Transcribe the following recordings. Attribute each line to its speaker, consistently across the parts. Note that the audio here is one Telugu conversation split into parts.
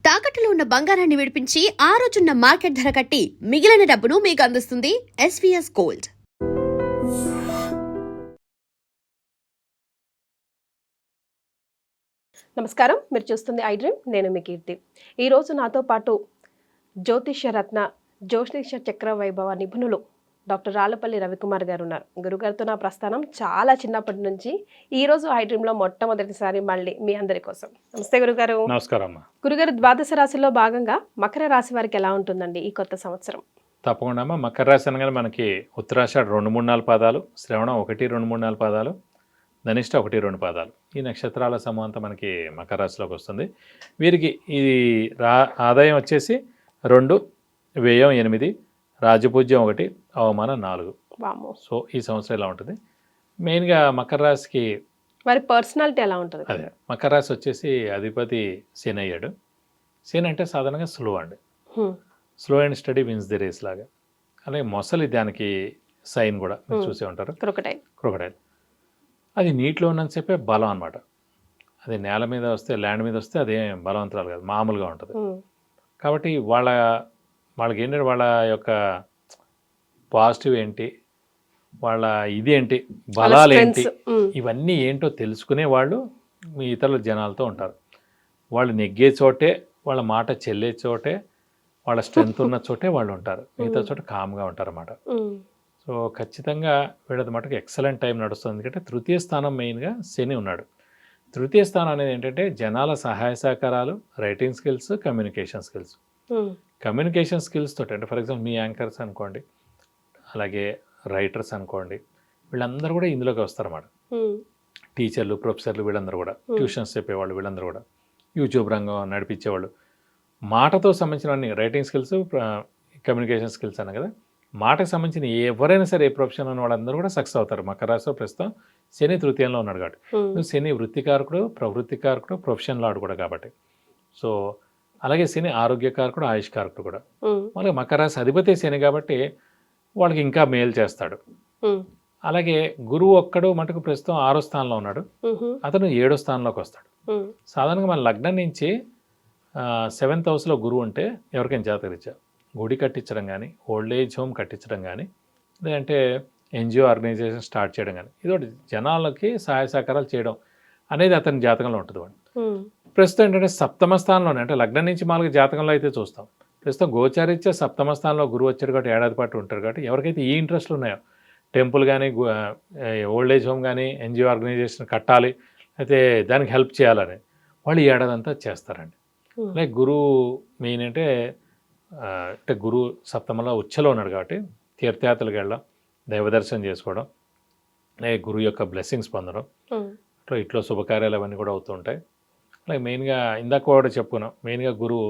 Speaker 1: తాకట్టులో ఉన్న బంగారాన్ని విడిపించి ఆ రోజున్న మార్కెట్ ధర కట్టి మిగిలిన డబ్బును మీకు అందిస్తుంది ఎస్వీఎస్ గోల్డ్.
Speaker 2: నమస్కారం, మీరు చూస్తుంది ఐ డ్రీమ్. నేను మీ కీర్తి. ఈరోజు నాతో పాటు జ్యోతిష్య రత్న జ్యోతిష చక్ర వైభవ నిపుణులు డాక్టర్ రాళ్ళపల్లి రవికుమార్ గారు ఉన్నారు. గురుగారితో నా ప్రస్థానం చాలా చిన్నప్పటి నుంచి ఈ రోజు ఐ డ్రీమ్లో మొట్టమొదటిసారి మళ్ళీ మీ అందరి కోసం. నమస్తే గురుగారు.
Speaker 3: నమస్కారం.
Speaker 2: గురుగారు, ద్వాదశ రాశిలో భాగంగా మకర రాశి వారికి ఎలా ఉంటుందండి ఈ కొత్త సంవత్సరం?
Speaker 3: తప్పకుండా అమ్మా. మకర రాశి అనగానే మనకి ఉత్తరాషాఢ 2-3-4 పాదాలు, శ్రవణం 1-2-3-4 పాదాలు, ధనిష్ట 1-2 పాదాలు, ఈ నక్షత్రాల సమూహం అంతా మనకి మకర రాశిలోకి వస్తుంది. వీరికి ఈ ఆదాయం వచ్చేసి 2, వ్యయం 8, రాజపూజ్యం 1, అవమానం 4. సో ఈ సంవత్సరం ఎలా ఉంటుంది? మెయిన్గా మకర రాశికి
Speaker 2: వారి పర్సనాలిటీ ఎలా ఉంటుంది?
Speaker 3: అదే, మకర రాశి వచ్చేసి అధిపతి శని అయ్యాడు. శని అంటే సాధారణంగా స్లో అండి. Slow and steady wins the race లాగా. అలాగే మొసలి దానికి సైన్ కూడా మీరు చూసే ఉంటారు, క్రొకడైల్. అది నీటిలో ఉన్నంతసేపే బలం అనమాట. అది నేల మీద వస్తే, ల్యాండ్ మీద వస్తే అదేం బలవంతరాలు కాదు, మామూలుగా ఉంటుంది. కాబట్టి వాళ్ళకి ఏంటంటే వాళ్ళ యొక్క పాజిటివ్ ఏంటి, వాళ్ళ ఇది ఏంటి, బలాలు ఏంటి, ఇవన్నీ ఏంటో తెలుసుకునే వాళ్ళు మీ ఇతరుల జనాలతో ఉంటారు. వాళ్ళు నెగ్గే చోటే, వాళ్ళ మాట చెల్లే చోటే, వాళ్ళ స్ట్రెంగ్త్ ఉన్న చోటే వాళ్ళు ఉంటారు. మిగతా చోట కామ్గా ఉంటారు అన్నమాట. సో ఖచ్చితంగా వీళ్ళది మటుకు ఎక్సలెంట్ టైం నడుస్తుంది. ఎందుకంటే తృతీయ స్థానం మెయిన్గా శని ఉన్నాడు. తృతీయ స్థానం అనేది ఏంటంటే జనాల సహాయ సహకారాలు, writing skills, communication skills. Communication skills తోటి అంటే ఫర్ ఎగ్జాంపుల్ మీ యాంకర్స్ అనుకోండి, అలాగే రైటర్స్ అనుకోండి, వీళ్ళందరూ కూడా ఇందులోకి వస్తారన్నమాట. టీచర్లు, ప్రొఫెసర్లు, వీళ్ళందరూ కూడా, ట్యూషన్స్ చెప్పేవాళ్ళు, వీళ్ళందరూ కూడా, యూట్యూబ్ రంగం నడిపించేవాళ్ళు, మాటతో సంబంధించిన రైటింగ్ స్కిల్స్, కమ్యూనికేషన్ స్కిల్స్ అన్న కదా. మాటకు సంబంధించిన ఎవరైనా సరే ఏ ప్రొఫెషన్ ఉన్న వాళ్ళందరూ కూడా సక్సెస్ అవుతారు. మకర రాశిలో ప్రస్తుతం శని తృతీయంలో ఉన్నాడు కాబట్టి, శని వృత్తికారకుడు, ప్రవృత్తికారకుడు, ప్రొఫెషన్ లాడు కూడా కాబట్టి. సో అలాగే శని ఆరోగ్యకారకుడు, ఆయుష్కారకుడు కూడా. అలాగే మకర రాశి అధిపతి శని కాబట్టి వాళ్ళకి ఇంకా మేలు చేస్తాడు. అలాగే గురువు ఒక్కడు మటుకు ప్రస్తుతం 6వ స్థానంలో ఉన్నాడు, అతను 7వ స్థానంలోకి వస్తాడు. సాధారణంగా మన లగ్నం నుంచి 7th హౌస్లో గురువు ఉంటే ఎవరికైనా జాతకరీత్యా గుడి కట్టించడం కానీ, ఓల్డ్ ఏజ్ హోమ్ కట్టించడం కానీ, లేదంటే ఎన్జిఓ ఆర్గనైజేషన్ స్టార్ట్ చేయడం కానీ, ఇదొకటి జనాలకి సహాయ సహకారాలు చేయడం అనేది అతని జాతకంలో ఉంటుంది. వాడు ప్రస్తుతం ఏంటంటే 7వ స్థానంలోనే, అంటే లగ్నం నుంచి మామూలుగా జాతకంలో అయితే చూస్తాం, ప్రస్తుతం గోచారీత్యా 7వ స్థానంలో గురువు వచ్చాడు కాబట్టి ఏడాది పాటు ఉంటారు. కాబట్టి ఎవరికైతే ఈ ఇంట్రెస్ట్లు ఉన్నాయో, టెంపుల్ కానీ, ఓల్డ్ ఏజ్ హోమ్ కానీ, ఎన్జిఓ ఆర్గనైజేషన్ కట్టాలి, అయితే దానికి హెల్ప్ చేయాలని, వాళ్ళు ఈ ఏడాది అంతా చేస్తారండి. లైక్ గురువు మెయిన్ అంటే గురువు 7వ ఉచ్చలో ఉన్నాడు కాబట్టి తీర్థయాత్రలకు వెళ్ళడం, దైవదర్శనం చేసుకోవడం, అలాగే గురువు యొక్క బ్లెస్సింగ్స్ పొందడం, ఇట్లా శుభకార్యాలు అవన్నీ కూడా అవుతూ ఉంటాయి. అలాగే మెయిన్గా ఇందాక కూడా చెప్పుకున్నాం, మెయిన్గా గురువు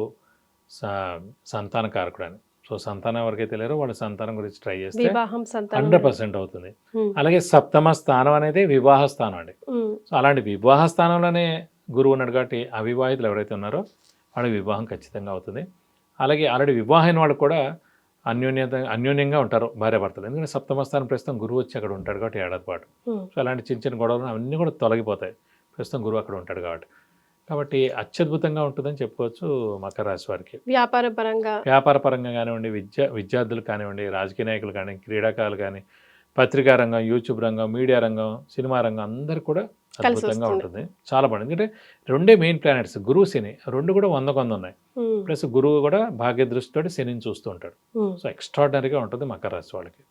Speaker 3: సంతానకారకుడు అని. సో సంతానం ఎవరికైతే లేరో వాళ్ళ సంతానం గురించి ట్రై చేస్తే 100% అవుతుంది. అలాగే 7వ స్థానం అనేది వివాహ స్థానం అండి. సో అలాంటి వివాహ స్థానంలోనే గురువు ఉన్నాడు కాబట్టి అవివాహితులు ఎవరైతే ఉన్నారో వాళ్ళకి వివాహం ఖచ్చితంగా అవుతుంది. అలాగే ఆల్రెడీ వివాహమైన వాళ్ళు కూడా అన్యోన్యంగా ఉంటారు భార్యాభర్తలు. ఎందుకంటే 7వ స్థానం ప్రస్తుతం గురువు వచ్చి అక్కడ ఉంటాడు కాబట్టి ఏడాది పాటు. సో అలాంటి చిన్న చిన్న గొడవలు అవన్నీ కూడా తొలగిపోతాయి ప్రస్తుతం గురువు అక్కడ ఉంటాడు కాబట్టి అత్యద్భుతంగా ఉంటుందని చెప్పుకోవచ్చు మకర రాశి వారికి. వ్యాపార పరంగా కానివ్వండి, విద్యార్థులు కానివ్వండి, రాజకీయ నాయకులు కానీ, క్రీడాకారులు కానీ, పత్రికా రంగం, యూట్యూబ్ రంగం, మీడియా రంగం, సినిమా రంగం అందరు కూడా అద్భుతంగా ఉంటుంది. చాలా బాగుంది. ఎందుకంటే 2 మెయిన్ ప్లానెట్స్ గురువు శని, 2 కూడా 100 ఉన్నాయి. ప్లస్ గురువు కూడా భాగ్య దృష్టితో శనిని చూస్తూ ఉంటాడు. సో ఎక్స్ట్రాడినరీగా ఉంటుంది మకర రాశి వాళ్ళకి.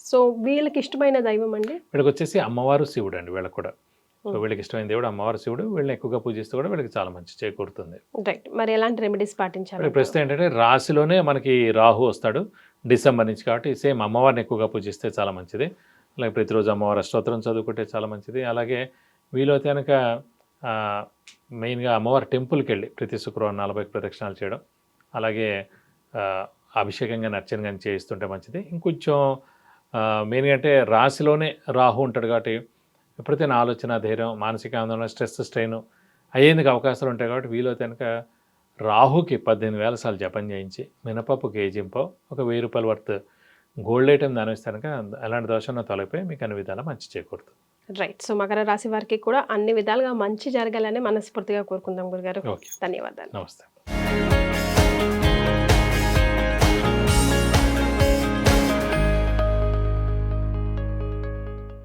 Speaker 2: సో వీళ్ళకి ఇష్టమైన దైవం అండి,
Speaker 3: వీళ్ళకి వచ్చేసి అమ్మవారు, శివుడు అండి. వీళ్ళకి కూడా సో వీళ్ళకి ఇష్టమైన దేవుడు అమ్మవారు, శివుడు. వీళ్ళని ఎక్కువగా పూజిస్తే కూడా వీళ్ళకి చాలా మంచి చేకూరుతుంది.
Speaker 2: మరి ఎలాంటి రెమెడీస్ పాటించాలి?
Speaker 3: ప్రస్తుతం ఏంటంటే రాశిలోనే మనకి రాహు వస్తాడు డిసెంబర్ నుంచి, కాబట్టి సేమ్ అమ్మవారిని ఎక్కువగా పూజిస్తే చాలా మంచిది. అలాగే ప్రతిరోజు అమ్మవారి స్తోత్రం చదువుకుంటే చాలా మంచిది. అలాగే వీలైతే కనుక మెయిన్గా అమ్మవారి టెంపుల్కి వెళ్ళి ప్రతి శుక్రవారం 40 ప్రదక్షిణాలు చేయడం, అలాగే అభిషేకం కానీ అర్చన కానీ చేయిస్తుంటే మంచిది. ఇంకొంచెం మెయిన్గా అంటే రాశిలోనే రాహు ఉంటాడు కాబట్టి ఎప్పుడైతే ఆలోచన, ధైర్యం, మానసిక ఆందోళన, స్ట్రెస్, స్ట్రెయిన్ అయ్యేందుకు అవకాశాలు ఉంటాయి. కాబట్టి వీలైతే కనుక రాహుకి 18,000 సార్లు జపం చేయించి, మినపప్పు కేజింపో ఒక 1000 రూపాయల వర్త్ గోల్డ్ ఐటమ్ దాని ఇస్తే కనుక ఎలాంటి దోషంలో తొలగిపోయి మీకు అన్ని విధాలా మంచి చేకూరుతుంది.
Speaker 2: రైట్. సో మకర రాశి వారికి కూడా అన్ని విధాలుగా మంచి జరగాలని మనస్ఫూర్తిగా కోరుకుందాం గురుగారు. ధన్యవాదాలు.
Speaker 3: నమస్తే.
Speaker 2: నమస్తే